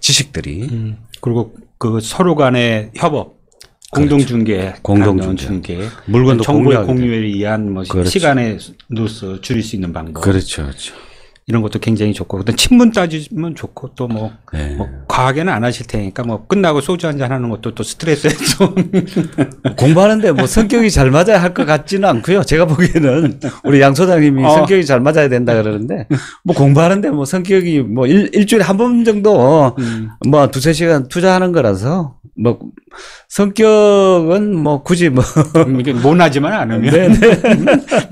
지식들이. 그리고 그 서로 간의 협업, 공동중개, 공동중개, 물건도 정보의 공유에 의한 뭐 그렇죠. 시간에 넣어서 줄일 수 있는 방법. 그렇죠, 그렇죠. 이런 것도 굉장히 좋고, 어떤 친분 따지면 좋고, 또 뭐, 네. 뭐 과하게는 안 하실 테니까 뭐 끝나고 소주 한잔 하는 것도 또 스트레스에 좀. 공부하는데 뭐 성격이 잘 맞아야 할 것 같지는 않고요. 제가 보기에는 우리 양 소장님이 성격이 잘 맞아야 된다 그러는데 뭐 공부하는데 뭐 성격이 뭐 일주일에 한 번 정도 뭐 두세 시간 투자하는 거라서 뭐 성격은 뭐 굳이 뭐 이게 모나지만 않으면. 네네.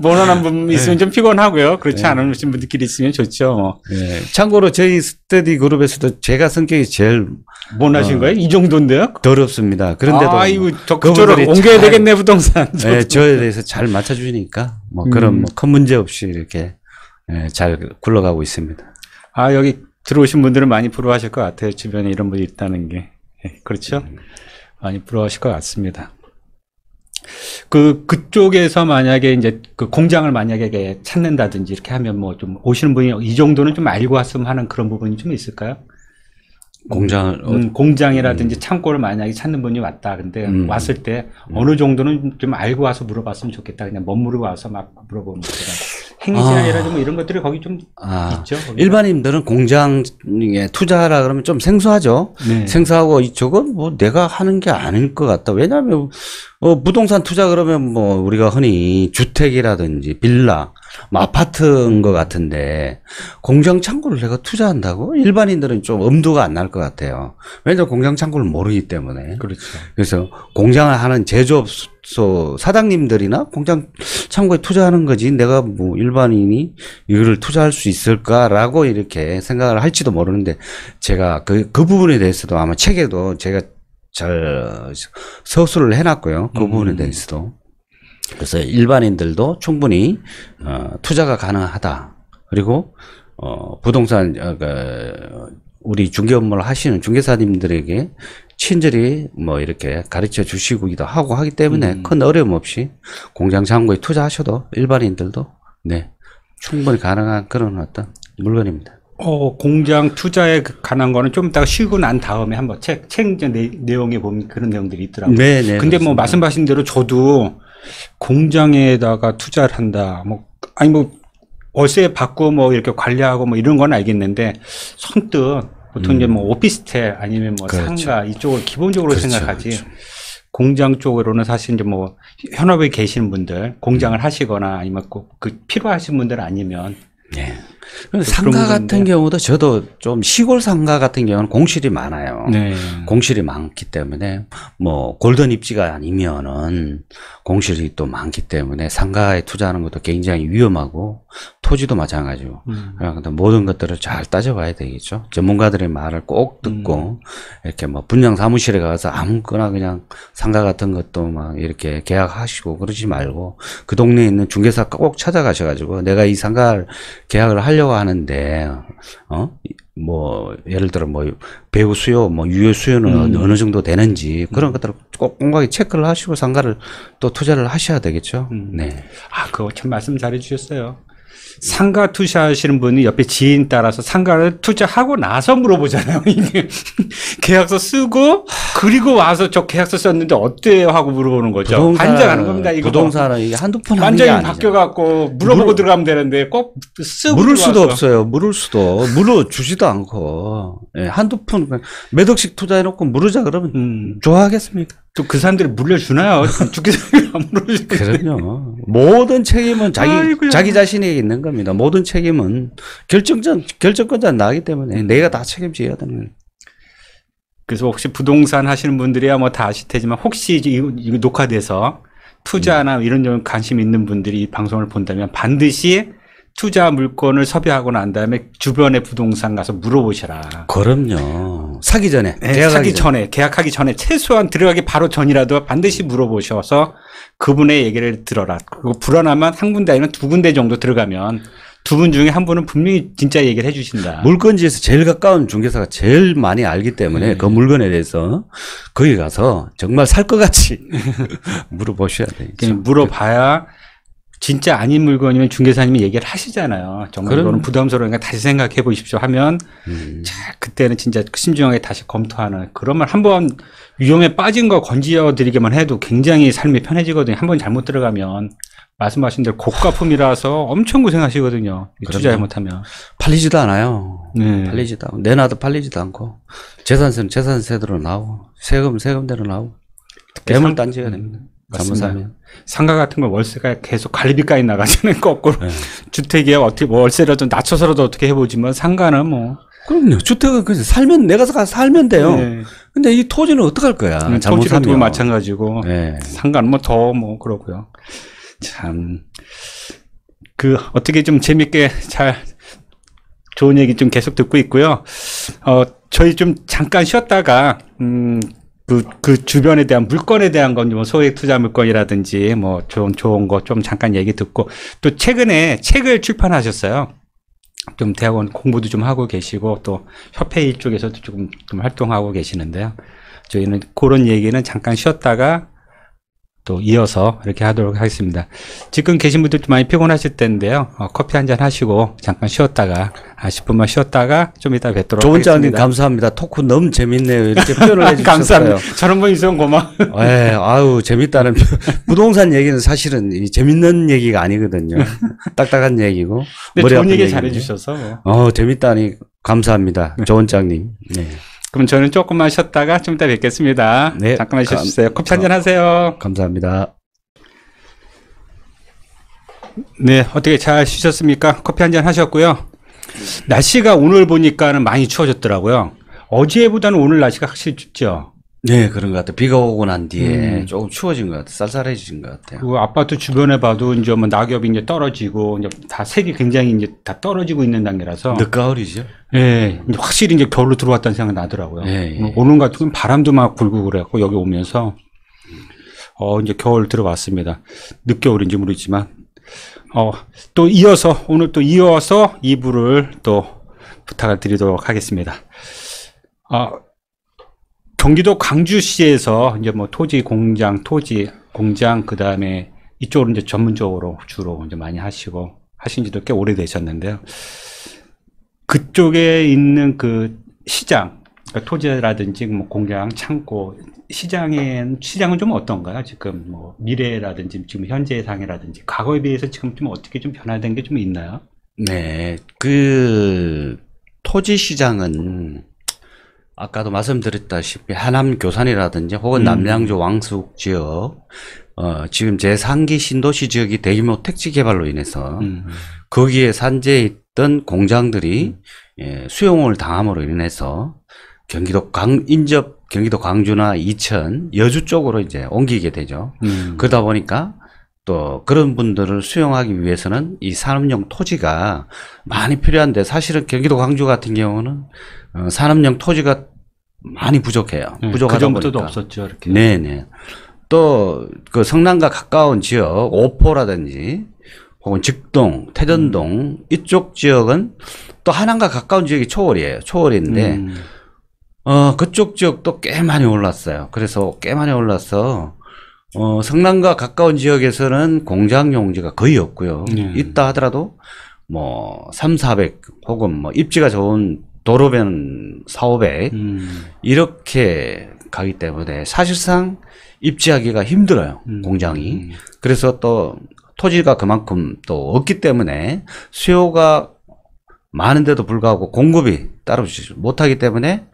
모나는 분 있으면 좀 피곤하고요. 그렇지 않으신 분들끼리 있으면 좋죠. 뭐. 네. 참고로 저희 스터디 그룹에서도 제가 성격이 제일 모나신 거예요? 이 정도인데요? 더럽습니다. 그런데도 이거 적극적으로 옮겨야 되겠네, 부동산. 네, 저에 대해서 잘 맞춰주니까 뭐 그런 뭐 큰 문제 없이 이렇게 잘 굴러가고 있습니다. 여기 들어오신 분들은 많이 부러워하실 것 같아요. 주변에 이런 분이 있다는 게. 그렇죠? 많이 부러워하실 것 같습니다. 그쪽에서 만약에 이제 그 공장을 만약에 찾는다든지 이렇게 하면 뭐 좀 오시는 분이 이 정도는 좀 알고 왔으면 하는 그런 부분이 좀 있을까요? 공장이라든지 창고를 만약에 찾는 분이 왔다. 근데 왔을 때 어느 정도는 좀 알고 와서 물어봤으면 좋겠다. 그냥 멋모르고 와서 막 물어보는 것보다. 행시나 뭐 이런 것들이 거기 좀 있죠. 거기가. 일반인들은 공장에 투자하라 그러면 좀 생소하죠. 네. 생소하고 이쪽은 뭐 내가 하는 게 아닐 것 같다. 왜냐하면 부동산 투자 그러면 뭐 우리가 흔히 주택이라든지 빌라, 뭐 아파트인 것 같은데 공장 창고를 내가 투자한다고? 일반인들은 좀 엄두가 안 날 것 같아요. 왜냐하면 공장 창고를 모르기 때문에. 그렇죠. 그래서 공장을 하는 제조업소 사장님들이나 공장 창고에 투자하는 거지 내가 뭐 일반인이 이거를 투자할 수 있을까라고 이렇게 생각을 할지도 모르는데 제가 그 부분에 대해서도 아마 책에도 제가 잘 서술을 해놨고요. 그 부분에 대해서도. 그래서 일반인들도 충분히 투자가 가능하다. 그리고 부동산 우리 중개 업무를 하시는 중개사님들에게 친절히 뭐 이렇게 가르쳐 주시기도 하고 하기 때문에 큰 어려움 없이 공장 창고에 투자하셔도 일반인들도 충분히 가능한 그런 어떤 물건입니다. 공장 투자에 관한 거는 좀 이따가 쉬고 난 다음에 한번 책 내용에 보면 그런 내용들이 있더라고요. 네, 근데 그렇습니다. 뭐 말씀하신 대로 저도 공장에다가 투자를 한다. 뭐 월세 받고 뭐 이렇게 관리하고 뭐 이런 건 알겠는데 선뜻 보통 이제 뭐 오피스텔 아니면 뭐 그렇죠. 상가 이쪽을 기본적으로 그렇죠, 생각하지. 그렇죠. 공장 쪽으로는 사실 이제 뭐 현업에 계시는 분들 공장을 하시거나 아니면 꼭 그 필요하신 분들 아니면 네. 상가 같은 경우도 저도 좀 시골 상가 같은 경우는 공실이 많아요. 네. 공실이 많기 때문에 뭐 골든 입지가 아니면은 공실이 또 많기 때문에 상가에 투자하는 것도 굉장히 위험하고 토지도 마찬가지고. 그런데 모든 것들을 잘 따져봐야 되겠죠. 전문가들의 말을 꼭 듣고 이렇게 뭐 분양 사무실에 가서 아무거나 그냥 상가 같은 것도 막 이렇게 계약하시고 그러지 말고 그 동네에 있는 중개사 꼭 찾아가셔가지고 내가 이 상가를 계약을 하려고 하는데 뭐 예를 들어 뭐 배우 수요 뭐 유효 수요는 어느 정도 되는지 그런 것들을 꼭 꼼꼼하게 체크를 하시고 상가를 또 투자를 하셔야 되겠죠. 네. 그거 참 말씀 잘해 주셨어요. 상가 투자하시는 분이 옆에 지인 따라서 상가를 투자하고 나서 물어보잖아요. 이게 계약서 쓰고 그리고 와서 저 계약서 썼는데 어때요 하고 물어보는 거죠. 반장하는 겁니다. 이거 부동산은 이게 한두 푼 하는 게 완전히 아니죠. 바뀌어갖고 물어보고 들어가면 되는데 꼭 쓰고 물을 들어와서. 수도 없어요. 물어주지도 않고 한두 푼 몇 억씩 투자해놓고 물으자 그러면 좋아하겠습니까? 또 그 사람들이 물려주나요? 죽기전에 안 물려주고. 그럼요. 모든 책임은 자기 자신에게 있는 겁니다. 모든 책임은 결정권자는 나기 때문에 내가 다 책임져야 되는 거예요. 그래서 혹시 부동산 하시는 분들이야 뭐 다 아실 테지만 혹시 이거 녹화돼서 투자나 이런 점 관심 있는 분들이 이 방송을 본다면 반드시 투자 물건을 섭외하고 난 다음에 주변의 부동산 가서 물어보셔라. 그럼요. 사기 전에. 계약하기 전에 최소한 들어가기 바로 전이라도 반드시 물어보셔서 그분의 얘기를 들어라. 그리고 불안하면 한 군데 아니면 두 군데 정도 들어가면 두 분 중에 한 분은 분명히 진짜 얘기를 해 주신다. 물건지에서 제일 가까운 중개사가 제일 많이 알기 때문에 그 물건에 대해서 거기 가서 정말 살 것 같이 물어보셔야 되겠죠. 물어봐야 진짜 아닌 물건이면 중개사님이 얘기를 하시잖아요. 정말 그럼. 이거는 부담스러우니까 다시 생각해 보십시오 하면 자, 그때는 진짜 신중하게 다시 검토하는 그러면 한번 위험에 빠진 거 건지어 드리기만 해도 굉장히 삶이 편해지거든요. 한번 잘못 들어가면 말씀하신 대로 고가품이라서 엄청 고생하시거든요. 투자 잘못하면. 팔리지도 않아요. 네. 팔리지도 않고 내놔도 팔리지도 않고 재산세는 재산세대로 나오고 세금대로 나오고 매물단지가 됩니다. 잘못하면. 상가 같은 건 월세가 계속 관리비까지 나가잖아요. 거꾸로. 네. 주택에 어떻게 뭐 월세라도 낮춰서라도 어떻게 해보지만 상가는 뭐. 그럼요. 주택은 그냥 살면 내가 살면 돼요. 네. 근데 이 토지는 어떡할 거야. 토지도 마찬가지고. 네. 상가는 뭐 더 뭐 그러고요. 참. 어떻게 좀 재밌게 잘 좋은 얘기 좀 계속 듣고 있고요. 저희 좀 잠깐 쉬었다가, 그 주변에 대한 물건에 대한 건 뭐 소액 투자 물건이라든지 뭐 좋은 거 좀 잠깐 얘기 듣고 또 최근에 책을 출판하셨어요. 좀 대학원 공부도 좀 하고 계시고 또 협회 일쪽에서도 조금 좀 활동하고 계시는데요. 저희는 그런 얘기는 잠깐 쉬었다가 또 이어서 이렇게 하도록 하겠습니다. 지금 계신 분들도 많이 피곤하실 텐데요. 커피 한잔 하시고 잠깐 쉬었다가 10분만 쉬었다가 좀 이따 뵙도록 좋은 하겠습니다. 장님 감사합니다. 토크 너무 재밌네요. 이렇게 표현을 해주셨어요. 감사합니다. 저런 분 있으면 고마워요. 네, 아유 재밌다는 부동산 얘기는 사실은 재밌는 얘기가 아니거든요. 딱딱한 얘기고. 근데 좋은 얘기 잘해주셔서. 재밌다니 감사합니다. 좋은 장님. 네. 그럼 저는 조금만 쉬었다가 좀 이따 뵙겠습니다. 네. 잠깐만 쉬어주세요. 커피 한잔 하세요. 감사합니다. 네, 어떻게 잘 쉬셨습니까? 커피 한잔 하셨고요. 날씨가 오늘 보니까는 많이 추워졌더라고요. 어제보다는 오늘 날씨가 확실히 춥죠? 네, 그런 것 같아요. 비가 오고 난 뒤에 조금 추워진 것 같아요. 쌀쌀해진 것 같아요. 그리고 아파트 주변에 봐도 이제 뭐 낙엽이 이제 떨어지고 이제 다 색이 굉장히 이제 다 떨어지고 있는 단계라서. 늦가을이죠? 네, 이제 확실히 이제 겨울로 들어왔다는 생각이 나더라고요. 네, 오늘 같은 경우는 바람도 막 불고 그래갖고 여기 오면서 이제 겨울 들어왔습니다. 늦겨울인지 모르지만 또 오늘 또 이어서 2부를 또 부탁을 드리도록 하겠습니다. 경기도 광주시에서 이제 뭐 토지 공장, 그 다음에 이쪽으로 이제 전문적으로 주로 이제 많이 하신 지도 꽤 오래되셨는데요. 그쪽에 있는 그 시장, 그러니까 토지라든지 뭐 공장, 창고, 시장은 좀 어떤가요? 지금 뭐 미래라든지 지금 현재의 상이라든지 과거에 비해서 지금 좀 어떻게 좀 변화된 게 좀 있나요? 네, 토지 시장은 아까도 말씀드렸다시피 하남 교산이라든지 혹은 남양주 왕숙 지역, 지금 제3기 신도시 지역이 대규모 택지 개발로 인해서 거기에 산재해 있던 공장들이 수용을 당함으로 인해서 경기도 광주나 이천, 여주 쪽으로 이제 옮기게 되죠. 그러다 보니까 또 그런 분들을 수용하기 위해서는 이 산업용 토지가 많이 필요한데 사실은 경기도 광주 같은 경우는 산업용 토지가 많이 부족해요. 부족하다 그 전부터도 보니까. 없었죠, 이렇게. 네네. 또 그 성남과 가까운 지역, 오포라든지 혹은 직동, 태전동 이쪽 지역은 또 하남과 가까운 지역이 초월이에요. 초월인데 그쪽 지역도 꽤 많이 올랐어요. 그래서 꽤 많이 올라서 성남과 가까운 지역에서는 공장 용지가 거의 없고요. 있다 하더라도 뭐 3, 400 혹은 뭐 입지가 좋은 도로변 4, 500 이렇게 가기 때문에 사실상 입지하기가 힘들어요. 공장이. 그래서 또 토지가 그만큼 또 없기 때문에 수요가 많은데도 불구하고 공급이 따라오지 못하기 때문에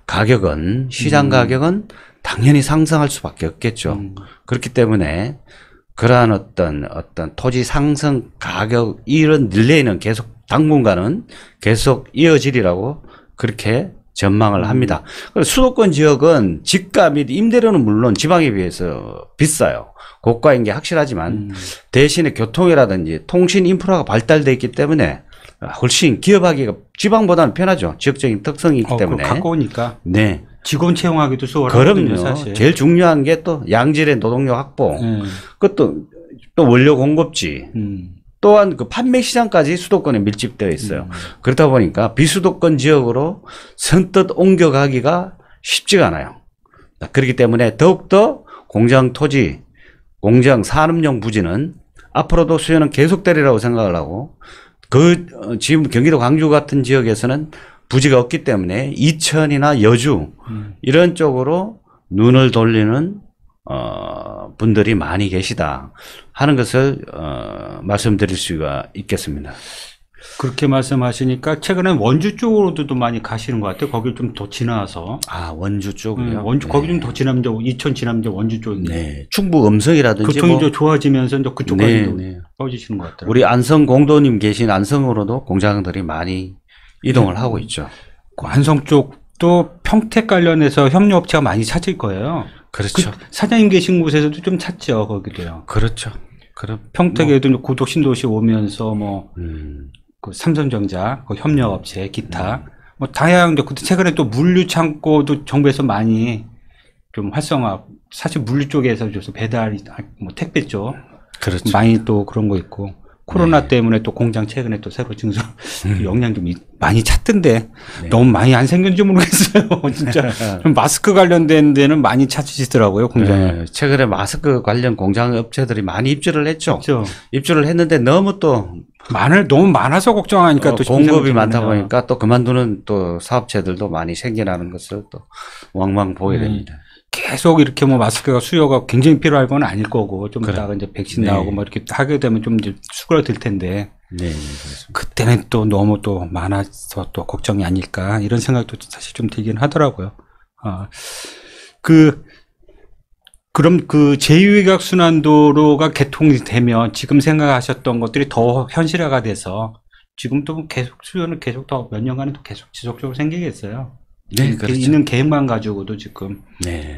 가격은 시장 가격은 당연히 상승할 수밖에 없겠죠. 그렇기 때문에 그러한 어떤 토지 상승 가격 이런 릴레이는 계속 당분간은 계속 이어지리라고 그렇게 전망을 합니다. 수도권 지역은 집가 및 임대료는 물론 지방에 비해서 비싸요. 고가인 게 확실하지만 대신에 교통이라든지 통신 인프라가 발달되어 있기 때문에 훨씬 기업하기가 지방보다는 편하죠. 지역적인 특성이 있기 때문에. 가까우니까. 네. 직원 채용하기도 수월하거든요, 사실. 제일 중요한 게 또 양질의 노동력 확보. 그것도 또 원료 공급지. 또한 그 판매 시장까지 수도권에 밀집되어 있어요. 그렇다 보니까 비수도권 지역으로 선뜻 옮겨가기가 쉽지가 않아요. 그렇기 때문에 더욱더 공장 토지, 공장 산업용 부지는 앞으로도 수요는 계속되리라고 생각을 하고 지금 경기도 광주 같은 지역에서는 부지가 없기 때문에 이천이나 여주 이런 쪽으로 눈을 돌리는 분들이 많이 계시다 하는 것을 말씀드릴 수가 있겠습니다. 그렇게 말씀하시니까 최근에 원주 쪽으로도 많이 가시는 것 같아요. 거기 좀 더 지나서. 원주 쪽이요? 원주 거기 좀 더 지나면 이천 지나면 원주 쪽인데. 네. 충북 음성이라든지 교통이 좀 좋아지면서 이제 그쪽까지도 빠지시는 것 같더라고요. 우리 안성 공도님 계신 안성으로도 공장들이 많이 이동을 하고 있죠. 안성 쪽도 평택 관련해서 협력업체가 많이 찾을 거예요. 그렇죠. 사장님 계신 곳에서도 좀 찾죠, 거기도요. 그렇죠. 평택에도 고속 신도시 오면서 그 삼성전자, 그 협력업체, 기타, 다양한, 최근에 또 물류 창고도 정부에서 많이 좀 활성화, 사실 물류 쪽에서 배달, 택배 쪽. 그렇죠. 많이 또 그런 거 있고. 코로나 때문에 또 공장 최근에 또 새로 증설 역량 좀 많이 찾던데 너무 많이 안 생겼는지 모르겠어요. 진짜 마스크 관련된 데는 많이 찾으시더라고요, 공장을. 최근에 마스크 관련 공장 업체들이 많이 입주를 했죠. 그렇죠. 입주를 했는데 너무 많아서 걱정하니까 또 공급이 많다 보니까 또 그만두는 또 사업체들도 많이 생겨나는 것을 또 왕왕 보게 됩니다. 계속 이렇게 마스크가 수요가 굉장히 필요할 건 아닐 거고, 좀 이따가 이제 백신 나오고 이렇게 하게 되면 좀 이제 수그러들 텐데. 네, 그때는 또 너무 또 많아서 또 걱정이 아닐까, 이런 생각도 사실 좀 들긴 하더라고요. 그럼 그 제2외곽순환도로가 개통이 되면 지금 생각하셨던 것들이 더 현실화가 돼서 지금 또 계속 수요는 계속 더 몇 년간은 또 계속 지속적으로 생기겠어요. 네, 그렇죠. 있는 계획만 가지고도 지금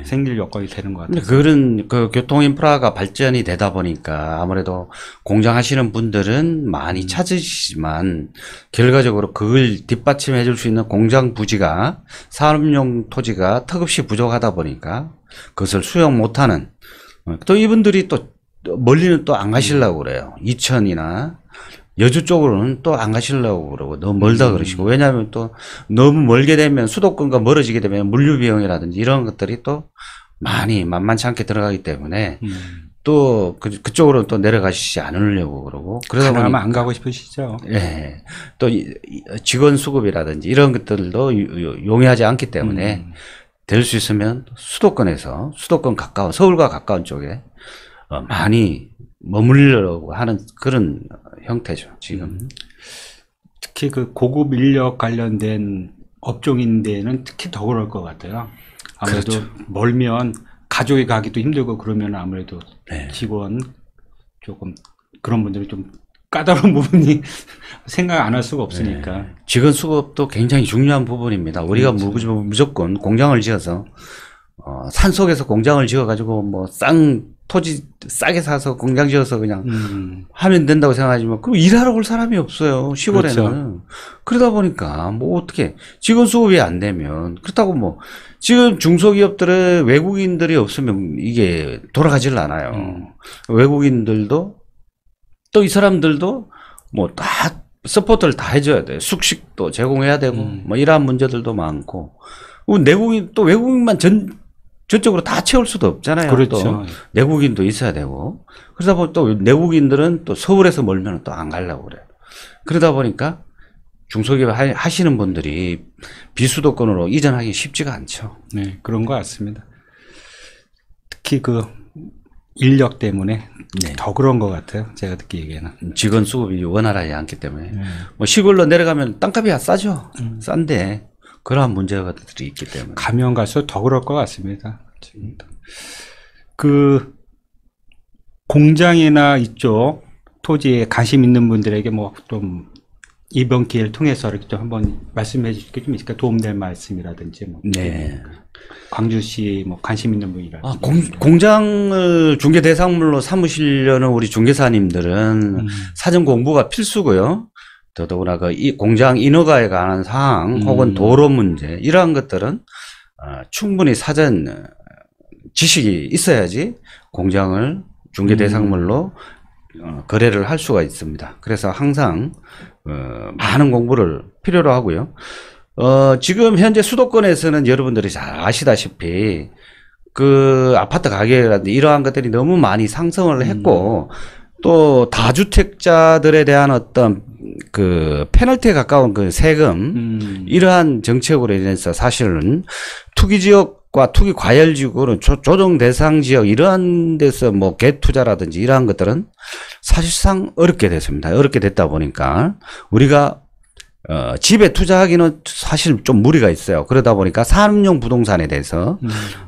생길 여건이 되는 것 같아요. 그런 그 교통 인프라가 발전이 되다 보니까 아무래도 공장 하시는 분들은 많이 찾으시지만 결과적으로 그걸 뒷받침해 줄 수 있는 공장 부지가 산업용 토지가 턱없이 부족하다 보니까 그것을 수용 못하는 또 이분들이 또 멀리는 또 안 가시려고 그래요. 이천이나 여주 쪽으로는 또 안 가시려고 그러고 너무 멀다 그러시고, 왜냐하면 또 너무 멀게 되면 수도권과 멀어지게 되면 물류 비용이라든지 이런 것들이 또 많이 만만치 않게 들어가기 때문에 또 그쪽으로 또 내려가시지 않으려고 그러고, 그러다 보면 안 가고 싶으시죠. 예. 또 직원 수급이라든지 이런 것들도 용이하지 않기 때문에 될 수 있으면 수도권 가까운 서울과 가까운 쪽에 많이 머물려고 하는 그런 형태죠, 지금. 특히 그 고급 인력 관련된 업종인데는 특히 더 그럴 것 같아요. 아무래도 그렇죠. 멀면 가족이 가기도 힘들고 그러면 아무래도 직원 조금 그런 분들이 좀 까다로운 부분이 생각 안 할 수가 없으니까. 직원 수급도 굉장히 중요한 부분입니다. 우리가 무조건 공장을 지어서 산속에서 공장을 지어가지고 토지 싸게 사서 공장 지어서 그냥 하면 된다고 생각하지만 그럼 일하러 올 사람이 없어요, 시골에는. 그렇죠. 그러다 보니까 어떻게 직원 수급이 안 되면, 그렇다고 지금 중소기업들의 외국인들이 없으면 이게 돌아가질 않아요. 외국인들도 또 이 사람들도 다 서포트를 다 해줘야 돼. 숙식도 제공해야 되고 이러한 문제들도 많고, 또 외국인만 저쪽으로 다 채울 수도 없잖아요. 그렇죠. 또 내국인도 있어야 되고, 그러다 보니 또 내국인들은 또 서울에서 멀면 또 안 가려고 그래요. 그러다 보니까 중소기업 하시는 분들이 비수도권으로 이전하기 쉽지가 않죠. 네, 그런 것 같습니다. 특히 그 인력 때문에 더 그런 것 같아요, 제가 듣기에는. 직원 수급이 원활하지 않기 때문에. 시골로 내려가면 땅값이 싸죠. 싼데 그러한 문제들이 있기 때문에. 가면 갈수록 더 그럴 것 같습니다. 그 공장이나 이쪽 토지에 관심 있는 분들에게 좀 이번 기회를 통해서 이렇게 좀 한번 말씀해 주실 게 좀 있을까요? 도움될 말씀이라든지 광주시 관심 있는 분이라든지. 공장을 중개 대상물로 삼으시려는 우리 중개사님들은 사전 공부가 필수고요. 더더구나 이 공장 인허가에 관한 사항 혹은 도로 문제 이러한 것들은 충분히 사전 지식이 있어야지 공장을 중개 대상물로 거래를 할 수가 있습니다. 그래서 항상 많은 공부를 필요로 하고요. 지금 현재 수도권에서는 여러분들이 잘 아시다시피 그 아파트 가격이라든지 이러한 것들이 너무 많이 상승을 했고, 또 다주택자들에 대한 어떤 그 페널티에 가까운 그 세금 이러한 정책으로 인해서 사실은 투기 지역과 투기 과열 지역으로 조정 대상 지역 이러한 데서 뭐 갭투자라든지 이러한 것들은 사실상 어렵게 됐습니다. 어렵게 됐다 보니까 우리가 집에 투자하기는 사실 좀 무리가 있어요. 그러다 보니까 산업용 부동산에 대해서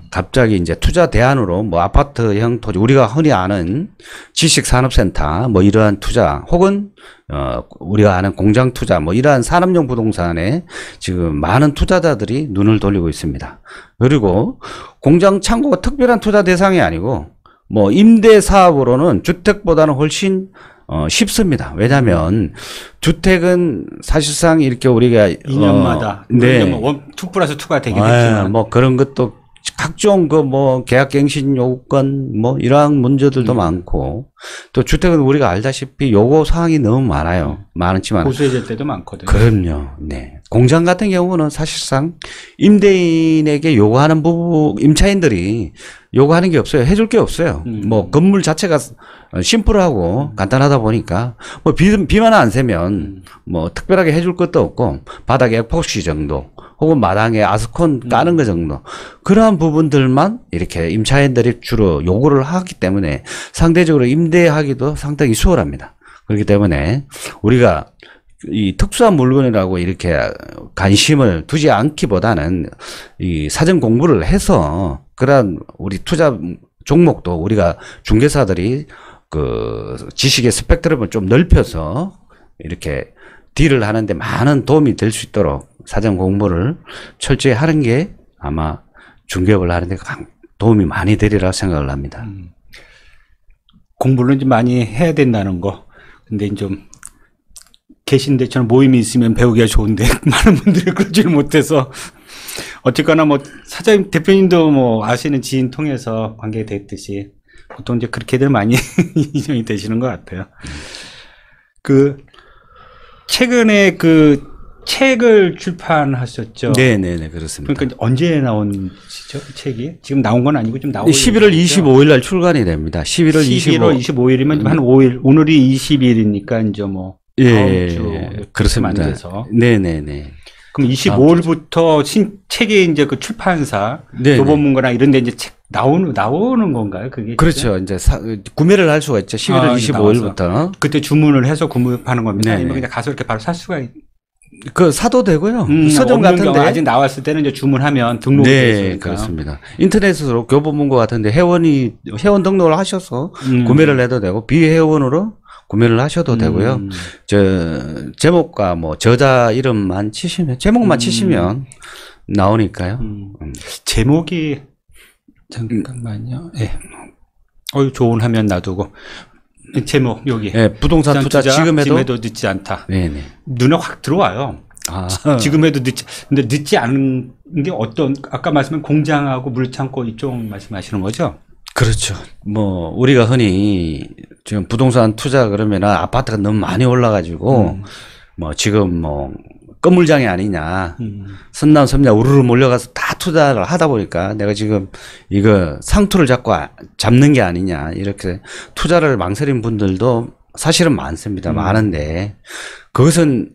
갑자기 이제 투자 대안으로 뭐 아파트형 토지, 우리가 흔히 아는 지식산업센터 뭐 이러한 투자 혹은 우리가 아는 공장 투자 뭐 이러한 산업용 부동산에 지금 많은 투자자들이 눈을 돌리고 있습니다. 그리고 공장 창고가 특별한 투자 대상이 아니고 뭐 임대 사업으로는 주택보다는 훨씬 쉽습니다. 왜냐하면 주택은 사실상 이렇게 우리가 2년마다 네. 뭐 2+2가 되겠지만 뭐 그런 것도 각종 그 뭐 계약갱신 요건 뭐 이러한 문제들도 많고 또 주택은 우리가 알다시피 요구 사항이 너무 많아요. 많지만 보수해질 때도 많거든요. 그럼요. 네. 공장 같은 경우는 사실상 임대인에게 요구하는 부분 임차인들이 요구하는 게 없어요. 해줄 게 없어요. 뭐 건물 자체가 심플하고 간단하다 보니까 뭐 비만 안 새면 뭐 특별하게 해줄 것도 없고 바닥에 에포시 정도 혹은 마당에 아스콘 까는 거 정도 그러한 부분들만 이렇게 임차인들이 주로 요구를 하기 때문에 상대적으로 임대하기도 상당히 수월합니다. 그렇기 때문에 우리가 이 특수한 물건이라고 이렇게 관심을 두지 않기보다는 이 사전 공부를 해서 그러한 우리 투자 종목도 우리가 중개사들이 그 지식의 스펙트럼을 좀 넓혀서 이렇게 딜을 하는데 많은 도움이 될 수 있도록 사전 공부를 철저히 하는 게 아마 중개업을 하는데 도움이 많이 되리라 생각을 합니다. 공부를 좀 많이 해야 된다는 거. 근데 좀 계신데 저는 모임이 있으면 배우기가 좋은데 많은 분들이 그러지를 못해서 어쨌거나 뭐 사장님 대표님도 뭐 아시는 지인 통해서 관계가 됐듯이 보통 이제 그렇게들 많이 인정이 되시는 것 같아요. 그 최근에 그 책을 출판하셨죠? 네네네 그렇습니다. 그러니까 언제 나온 시죠? 책이? 지금 나온 건 아니고 좀 나오고 11월 25일 날 출간이 됩니다. 11월 25일이면 한 5일, 오늘이 20일이니까 이제 뭐 예, 다음 주 그렇습니다. 안 돼서. 네네네. 그럼 25일부터 책이 이제 그 출판사, 네네. 교보문고나 이런 데 이제 책 나오는 건가요? 그게? 그렇죠. 이제 구매를 할 수가 있죠. 11월 25일부터. 그때 주문을 해서 구매하는 겁니다. 네네. 아니면 그냥 가서 이렇게 바로 살 수가 그 사도 되고요. 서점 없는 경우 같은데 아직 나왔을 때는 이제 주문하면 등록이 네, 되니까. 그렇습니다. 인터넷으로 교보문고 같은데 회원 등록을 하셔서 구매를 해도 되고 비회원으로 구매를 하셔도 되고요. 제목과 뭐 저자 이름만 치시면 제목만 치시면 나오니까요. 제목이 잠깐만요. 예. 좋은 화면 놔두고 제목 여기. 네, 부동산 투자 지금 해도 늦지 않다. 네네. 눈에 확 들어와요. 지금 해도 근데 늦지 않은 게 아까 말씀한 공장하고 물창고 이쪽 말씀하시는 거죠? 그렇죠. 뭐 우리가 흔히 지금 부동산 투자 그러면 아파트가 너무 많이 올라가지고 뭐 지금 뭐 건물장이 아니냐, 선남 섬야 우르르 몰려가서 다 투자를 하다 보니까 내가 지금 이거 상투를 잡는 게 아니냐 이렇게 투자를 망설인 분들도 사실은 많습니다. 많은데 그것은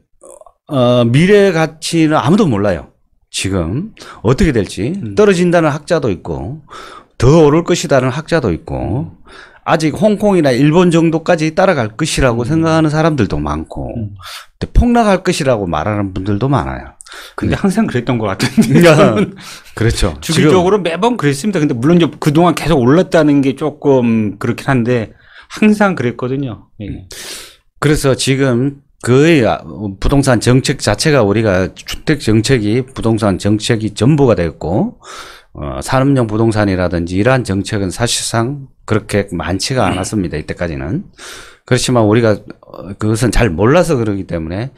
미래 가치는 아무도 몰라요. 지금 어떻게 될지 떨어진다는 학자도 있고 더 오를 것이라는 학자도 있고 아직 홍콩이나 일본 정도까지 따라갈 것이라고 생각하는 사람들도 많고 폭락할 것이라고 말하는 분들도 많아요. 근데 항상 그랬던 것 같은데. 그렇죠. 주기적으로 매번 그랬습니다. 근데 물론 이제 그동안 계속 올랐다는 게 조금 그렇긴 한데 항상 그랬거든요. 예. 그래서 지금 거의 부동산 정책 자체가 우리가 주택 정책이 부동산 정책이 전부가 됐고 산업용 부동산이라든지 이러한 정책은 사실상 그렇게 많지가 않았습니다. 이때까지는. 그렇지만 우리가 그것은 잘 몰라서 그러기 때문에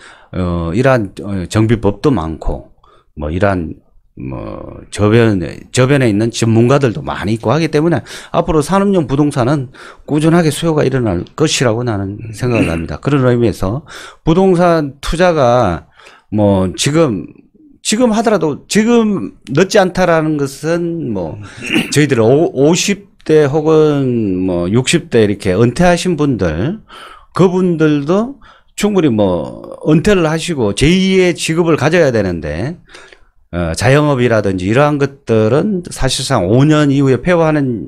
이러한 정비법도 많고 뭐 이러한 뭐 저변에 있는 전문가들도 많이 있고 하기 때문에 앞으로 산업용 부동산은 꾸준하게 수요가 일어날 것이라고 나는 생각을 합니다. 그런 의미에서 부동산 투자가 뭐 지금 하더라도 지금 늦지 않다라는 것은 뭐 저희들 50대 혹은 뭐 60대 이렇게 은퇴하신 분들, 그분들도 충분히 뭐 은퇴를 하시고 제2의 직업을 가져야 되는데, 자영업이라든지 이러한 것들은 사실상 5년 이후에 폐업하는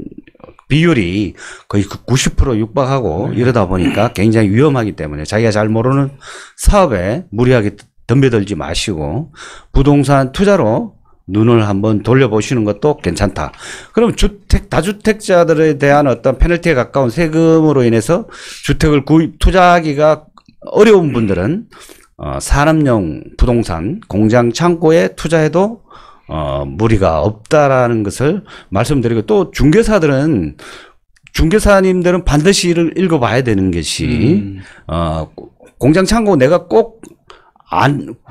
비율이 거의 90% 육박하고 이러다 보니까 굉장히 위험하기 때문에 자기가 잘 모르는 사업에 무리하게 덤벼들지 마시고 부동산 투자로 눈을 한번 돌려보시는 것도 괜찮다. 그럼 다주택자들에 대한 어떤 페널티에 가까운 세금으로 인해서 주택을 투자하기가 어려운 분들은 산업용 부동산, 공장 창고에 투자해도 무리가 없다라는 것을 말씀드리고, 또 중개사님들은 반드시 읽어봐야 되는 것이 공장 창고 내가 꼭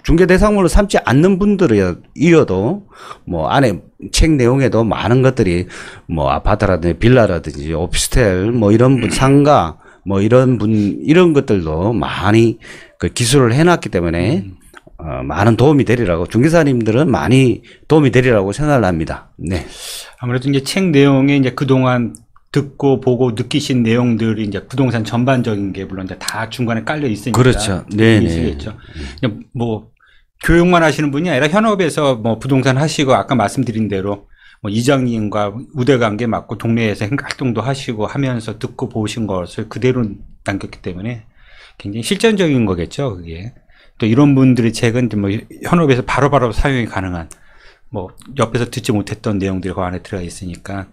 중개 대상물로 삼지 않는 분들이어도 뭐 안에 책 내용에도 많은 것들이 뭐 아파트라든지 빌라라든지 오피스텔 뭐 이런 상가 뭐 이런 것들도 많이 그 기술을 해놨기 때문에 많은 도움이 되리라고, 중개사님들은 많이 도움이 되리라고 생각을 합니다. 네. 아무래도 이제 책 내용에 이제 그동안 듣고 보고 느끼신 내용들이 이제 부동산 전반적인 게 물론 이제 다 중간에 깔려 있으니까. 그렇죠. 네네. 뭐 교육만 하시는 분이 아니라 현업에서 뭐 부동산 하시고 아까 말씀드린 대로 뭐 이장님과 우대관계 맞고 동네에서 활동도 하시고 하면서 듣고 보신 것을 그대로 남겼기 때문에 굉장히 실전적인 거겠죠, 그게. 또 이런 분들의 책은 뭐 현업에서 바로바로 사용이 가능한, 뭐 옆에서 듣지 못했던 내용들이 그 안에 들어가 있으니까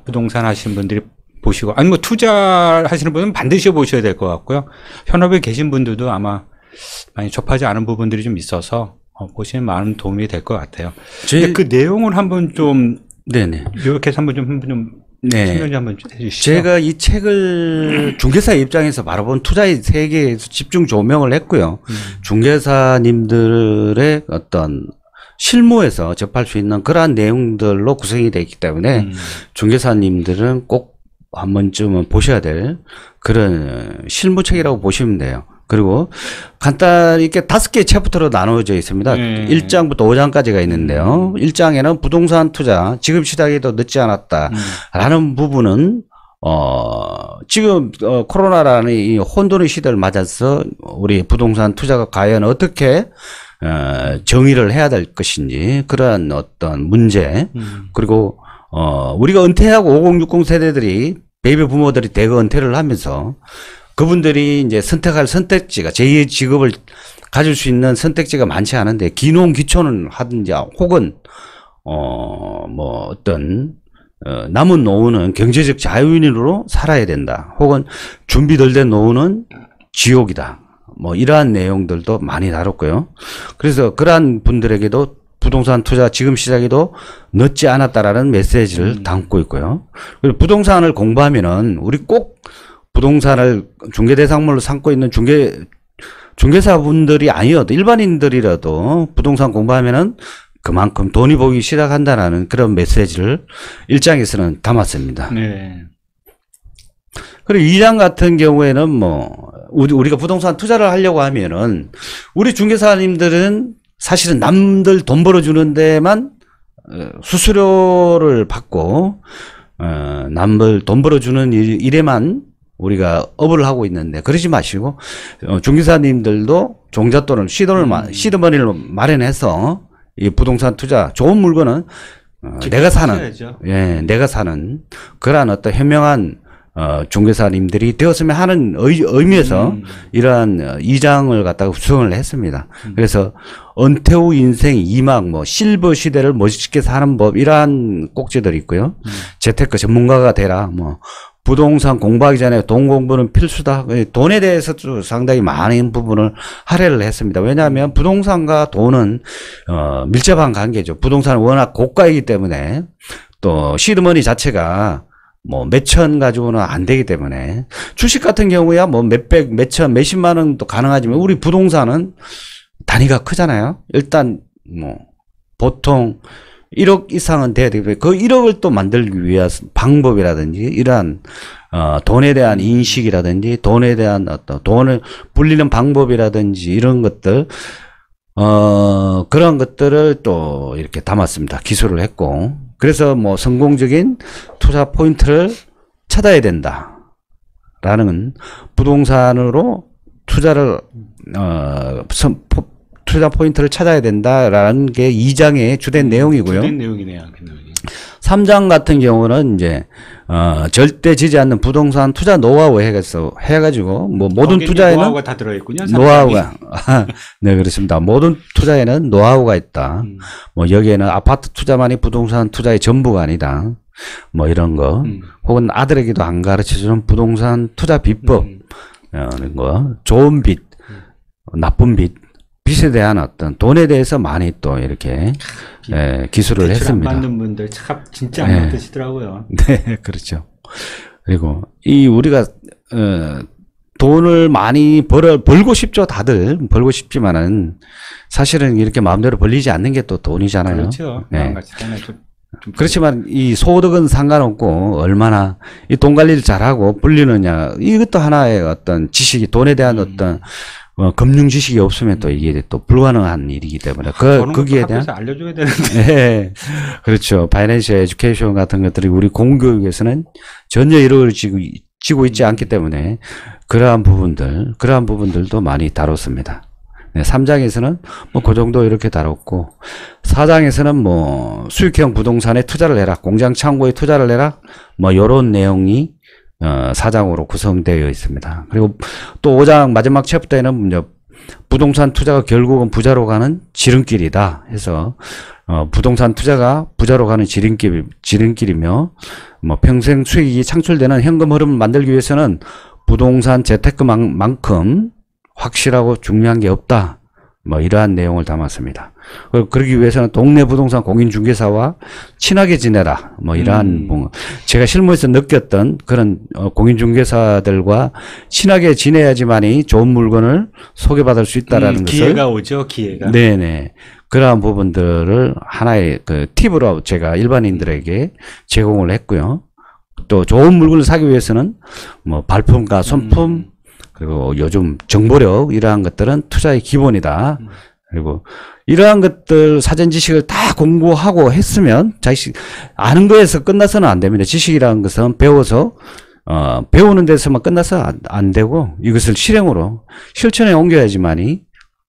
부동산 하시는 분들이 보시고, 아니 뭐 투자하시는 분은 반드시 보셔야 될 것 같고요. 현업에 계신 분들도 아마 많이 접하지 않은 부분들이 좀 있어서 보시면 많은 도움이 될 것 같아요. 근데 그 내용을 한번 좀 네네. 요약해서 한번 좀 네. 설명 좀 한번 해주시죠. 제가 이 책을 중개사 입장에서 바라본 투자의 세계에서 집중 조명을 했고요. 중개사님들의 어떤 실무에서 접할 수 있는 그러한 내용들로 구성이 되어 있기 때문에 중개사님들은 꼭 한 번쯤은 보셔야 될 그런 실무책이라고 보시면 돼요. 그리고 간단히 이렇게 5개의 챕터로 나누어져 있습니다. 1장부터 5장까지가 있는데요. 1장에는 부동산 투자, 지금 시작해도 늦지 않았다라는 부분은 지금 코로나라는 이 혼돈의 시대를 맞아서 우리 부동산 투자가 과연 어떻게 정의를 해야 될 것인지, 그러한 어떤 문제, 그리고 우리가 은퇴하고 5060 세대들이 베이비 부모들이 대거 은퇴를 하면서 그분들이 이제 선택할 선택지가, 제2의 직업을 가질 수 있는 선택지가 많지 않은데, 기농 기촌을 하든지 혹은 뭐 어떤 남은 노후는 경제적 자유인으로 살아야 된다, 혹은 준비 덜 된 노후는 지옥이다, 뭐 이러한 내용들도 많이 다뤘고요. 그래서 그러한 분들에게도 부동산 투자 지금 시작해도 늦지 않았다라는 메시지를 담고 있고요. 그리고 부동산을 공부하면은 우리 꼭 부동산을 중개 대상물로 삼고 있는 중개사분들이 아니어도 일반인들이라도 부동산 공부하면은 그만큼 돈이 보기 시작한다라는 그런 메시지를 1장에서는 담았습니다. 네. 그리고 2장 같은 경우에는 뭐 우리가 부동산 투자를 하려고 하면은 우리 중개사님들은 사실은 남들 돈 벌어주는 데만 수수료를 받고 남들 돈 벌어주는 일에만 우리가 업을 하고 있는데, 그러지 마시고 중개사님들도 종잣돈을 시드머니를 마련해서 이 부동산 투자, 좋은 물건은 내가 사는, 내가 사는 그러한 어떤 현명한 중개사님들이 되었으면 하는 의미에서 이러한 2장을 갖다가 구성을 했습니다. 그래서 은퇴 후 인생 2막, 뭐 실버 시대를 멋있게 사는 법, 이러한 꼭지들이 있고요. 재테크 전문가가 되라, 뭐 부동산 공부하기 전에 돈 공부는 필수다. 돈에 대해서도 상당히 많은 부분을 할애를 했습니다. 왜냐하면 부동산과 돈은 밀접한 관계죠. 부동산은 워낙 고가이기 때문에, 또 시드머니 자체가 뭐 몇천 가지고는 안 되기 때문에, 주식 같은 경우야 뭐 몇백, 몇천, 몇십만 원도 가능하지만 우리 부동산은 단위가 크잖아요. 일단 뭐 보통 1억 이상은 돼야 되고요. 그 1억을 또 만들기 위한 방법이라든지, 이러한 돈에 대한 인식이라든지, 돈에 대한 어떤 돈을 불리는 방법이라든지, 이런 것들, 그런 것들을 또 이렇게 담았습니다. 기술을 했고, 그래서 뭐 성공적인 투자 포인트를 찾아야 된다라는 부동산으로 투자를 투자 포인트를 찾아야 된다라는 게 2장의 주된 내용이고요. 주된 내용이네요. 그 내용이. 3장 같은 경우는 이제 절대 지지 않는 부동산 투자 노하우 해가지고 뭐 모든 투자에는 노하우가 다 들어있군요. 노하우가 네 그렇습니다. 모든 투자에는 노하우가 있다. 뭐 여기에는 아파트 투자만이 부동산 투자의 전부가 아니다. 뭐 이런 거 혹은 아들에게도 안 가르쳐주는 부동산 투자 비법 이런 거 좋은 빚, 나쁜 빚. 빚에 대한 어떤 돈에 대해서 많이 또 이렇게 기술을 했습니다. 안 맞는 분들 참 진짜 안 맞으시더라고요. 네, 그렇죠. 그리고 이 우리가 돈을 많이 벌고 싶죠, 다들 벌고 싶지만은 사실은 이렇게 마음대로 벌리지 않는 게 또 돈이잖아요. 그렇죠. 네. 좀 그렇지만 이 소득은 상관없고 얼마나 이 돈 관리를 잘하고 불리느냐 이것도 하나의 어떤 지식이 돈에 대한 어떤 금융 지식이 없으면 또 이게 또 불가능한 일이기 때문에 거기에 대한 알려줘야 되는데. 네, 그렇죠. 파이낸셜 에듀케이션 같은 것들이 우리 공교육에서는 전혀 이루어지고 있지 않기 때문에 그러한 부분들도 많이 다뤘습니다. 네, 3장에서는 뭐 그 정도 이렇게 다뤘고 4장에서는 뭐 수익형 부동산에 투자를 해라, 공장 창고에 투자를 해라, 뭐 요런 내용이 4장으로 구성되어 있습니다. 그리고 또 5장 마지막 챕터에는 이제 부동산 투자가 결국은 부자로 가는 지름길이다 해서 부동산 투자가 부자로 가는 지름길이며 뭐 평생 수익이 창출되는 현금 흐름을 만들기 위해서는 부동산 재테크만큼 확실하고 중요한 게 없다. 뭐 이러한 내용을 담았습니다. 그러기 위해서는 동네 부동산 공인중개사와 친하게 지내라. 뭐 이러한 뭐 제가 실무에서 느꼈던 그런 공인중개사들과 친하게 지내야지만이 좋은 물건을 소개받을 수 있다라는 것을 기회가 오죠. 기회가. 네네. 그러한 부분들을 하나의 그 팁으로 제가 일반인들에게 제공을 했고요. 또 좋은 물건을 사기 위해서는 뭐 발품과 손품 그리고 요즘 정보력 이러한 것들은 투자의 기본이다. 그리고 이러한 것들 사전 지식을 다 공부하고 했으면 자식 아는 거에서 끝나서는 안 됩니다. 지식이라는 것은 배워서 배우는 데서만 끝나서 안 되고 이것을 실천에 옮겨야지만이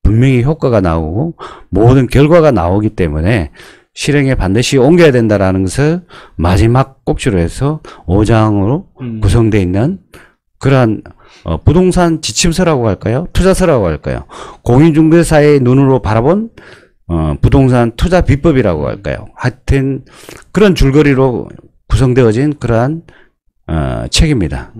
분명히 효과가 나오고 모든 결과가 나오기 때문에 실행에 반드시 옮겨야 된다라는 것을 마지막 꼭지로 해서 5장으로 구성되어 있는 그러한 부동산 지침서라고 할까요? 투자서라고 할까요? 공인중개사의 눈으로 바라본 부동산 투자 비법이라고 할까요? 하여튼 그런 줄거리로 구성되어진 그러한 책입니다.